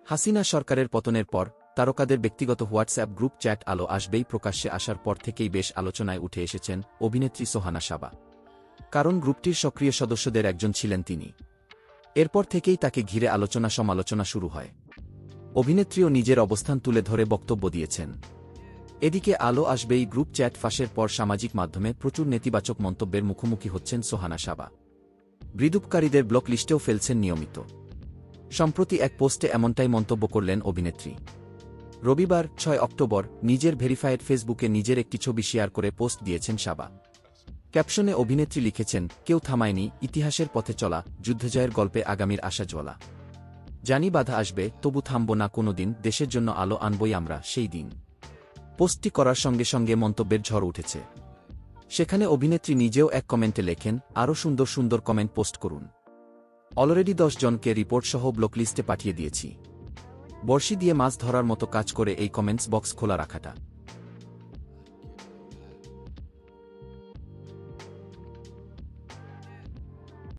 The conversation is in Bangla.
হাসিনা সরকারের পতনের পর তারকাদের ব্যক্তিগত হোয়াটসঅ্যাপ গ্রুপ চ্যাট আলো আসবেই প্রকাশ্যে আসার পর থেকেই বেশ আলোচনায় উঠে এসেছেন অভিনেত্রী সোহানা সাবা। কারণ গ্রুপটির সক্রিয় সদস্যদের একজন ছিলেন তিনি। এরপর থেকেই তাকে ঘিরে আলোচনা সমালোচনা শুরু হয়। অভিনেত্রীও নিজের অবস্থান তুলে ধরে বক্তব্য দিয়েছেন। এদিকে আলো আসবেই গ্রুপ চ্যাট ফাঁসের পর সামাজিক মাধ্যমে প্রচুর নেতিবাচক মন্তব্যের মুখোমুখি হচ্ছেন সোহানা সাবা। বিদ্রূপকারীদের ব্লক লিস্টেও ফেলছেন নিয়মিত। সম্প্রতি এক পোস্টে এমনটাই মন্তব্য করলেন অভিনেত্রী। রবিবার ৬ অক্টোবর নিজের ভেরিফায়েড ফেসবুকে নিজের একটি ছবি শেয়ার করে পোস্ট দিয়েছেন সাবা। ক্যাপশনে অভিনেত্রী লিখেছেন, কেউ থামায়নি ইতিহাসের পথে চলা, যুদ্ধজয়ের গল্পে আগামীর আশা জ্বলা। জানি বাধা আসবে, তবু থামব না কোনোদিন, দেশের জন্য আলো আনবই আমরা সেই দিন। পোস্টটি করার সঙ্গে সঙ্গে মন্তব্যের ঝড় উঠেছে। সেখানে অভিনেত্রী নিজেও এক কমেন্টে লেখেন, আরও সুন্দর সুন্দর কমেন্ট পোস্ট করুন। অলরেডি 10 জনকে রিপোর্টসহ ব্লকলিস্টে পাঠিয়ে দিয়েছি। বড়শি দিয়ে মাছ ধরার মতো কাজ করে এই কমেন্টস বক্স খোলা রাখাটা।